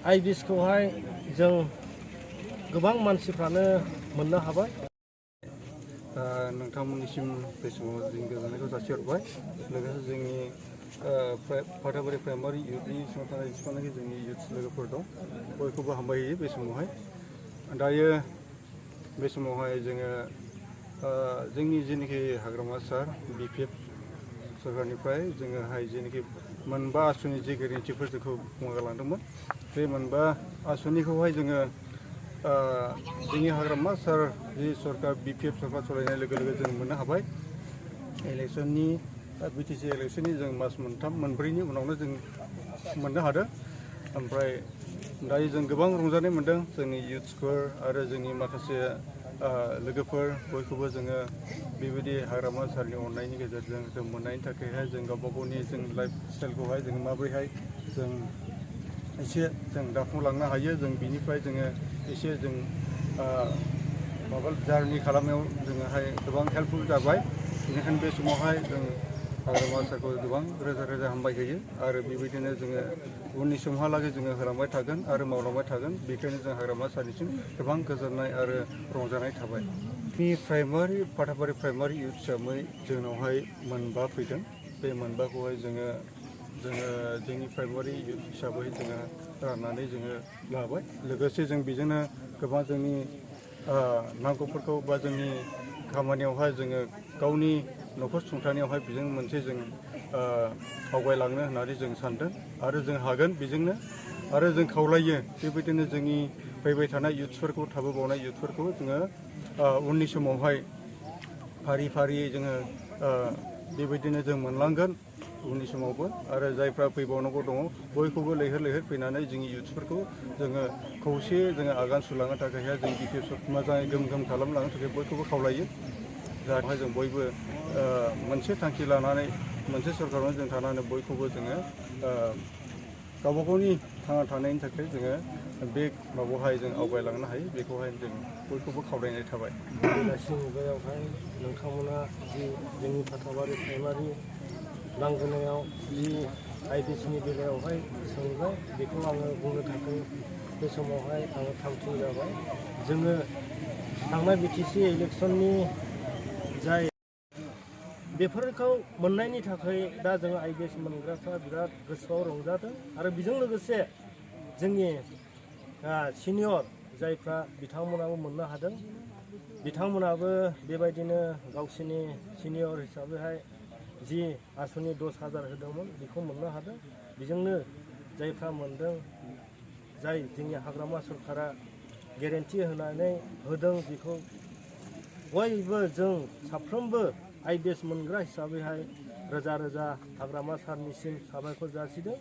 आइबिएसखौहाय जों गोबां मानसिफ्रानो मोननो हाबाय। नोंथांमोननिसिम बे समाव जों गोजोननायखौ जासिहरबाय। लोगोसे जोंनि फाथाबारि प्राइमारि इउथनि सिङाव थानाय जेसेबांनाखि जोंनि इउथ लोगोफोर दं बयखौबो हामबाय होयो बे समावहाय। दायो बे समावहाय जोङो जोंनि जेनाखि हाग्रामा सार बिपिएफ सरकारनिफ्राय जोङोहाय जेनाखि मोनबा आसुनि जे गेरेन्टिफोर जोंखौ बुंलांदोंमोन बे मोनबा आसुनिखौहाय जोङो जोंनि हाग्रामा सार जि सरकार बिपिएफ सरकार सालायनाय लोगो लोगो जों मोननो हाबाय। इलेक्सननि बिटिसि इलेक्सननि जों मास मोनथाम मोनब्रैनि उनावनो जों मोननो हादों। ओमफ्राय दायो जों गोबां रंजानाय मोन्दों जोंनि इउथ्सफोर आरो जोंनि माखासे लोगोफोर बयखौबो जोङो बेबायदि हाग्रामा सारनि अननायनि गेजेरजों जों मोननायनि थाखायहाय जों गावबा गावनि जों लाइफ स्टाइलखौहाय जों माबोरैहाय जों एसे जों दाफुंलांनो हायो जों बिनिफ्राय जोङो एसे जों माबा जारनि खालामनायाव जोङोहाय गोबां हेल्पफुल जाबाय। बेनिखायनो बे समावहाय जों हाग्रामा सारखौ गोबां रोजा रोजा हामबाय होयो आरो बेबायदिनो जोङो उननि समहालागै जोङो होलांबाय थागोन आरो मावलांबाय थागोन। बेखायनो जों हाग्रामा सारनिसिम गोबां गोजोननाय आरो रंजानाय थाबाय। फाथाबारि प्राइमारि इउथ हिसाबै जोंनावहाय मोनबा फैदों। बे मोनबाखौहाय जोङो जोंनि प्राइमारि इउथ हिसाबै जोङो राननानै जोङो लाबाय। लोगोसे जों बेजोंनो गोबां जोंनि नांगौफोरखौ बा जोंनि खामानियावहाय जोङो गावनि न'खर सुंथानायावहाय बेजों मोनसे जों आवगायलांनो होननानै जों सानदों आरो जों हागोन बेजोंनो। आरो जों खावलायो बेबायदिनो जोंनि फैबाय थानाय इउथ्सफोरखौ थाबोबावनाय इउथ्सफोरखौ जोङो उननि समावहाय फारि फारियै जोङो बेबायदिनो जों मोनलांगोन उननि समावबो। आरो जायफ्रा फैबावनांगौ दङ बयखौबो लैहोर लैहोर फैनानै जोंनि इउथ्सफोरखौ जोङो खौसेयै जोङो आगान सुरलांनो थाखायहाय जों बिपिएफ मोजाङै गोम गोम खालामलांनो थाखाय बयखौबो खावलायो। जाहाथे जों बयबो मोनसे थांखि लानानै मोनसे सरकारावनो जों थानानै बयखौबो जोङो गावबा गावनि थांना थानायनि थाखाय जोङो बे माबायावहाय जों आवगायलांनो हायो बेखौहाय जों बयखौबो खावलायनाय थाबाय। बेलासि मुगायावहाय नोंथांमोना जि जोंनि फाथाबारि प्राइमारि लांगोनायाव जि आइबिएसनि बेलायावहाय सोंबाय बेखौ आङो बुंनो थाखाय बे समावहाय आङो थामथिम जाबाय। जोङो थांनाय बिटिसि इलेक्सननि जाय बेफोरखौ मोननायनि थाखाय दा जोङो आइबिएस मोनग्राफ्रा बिराद गोसोआव रंजादों आरो बेजों लोगोसे जोंनि सिनियर जायफ्रा बिथांमोनाबो मोननो हादों बिथांमोनाबो बेबायदिनो गावसोरनि सिनियर हिसाबैहाय जि आसुनि 10,000 होदोंमोन बेखौ मोननो हादों। बेजोंनो जायफ्रा मोनदों जाय जोंनि हाग्रामा सरकारा गेरेन्टि होनानै होदों बेखौ बयबो जों साफ्रोमबो आइबिएस मोनग्रा हिसाबैहाय रोजा रोजा हाग्रामा सारनिसिम साबायखर जासिदों।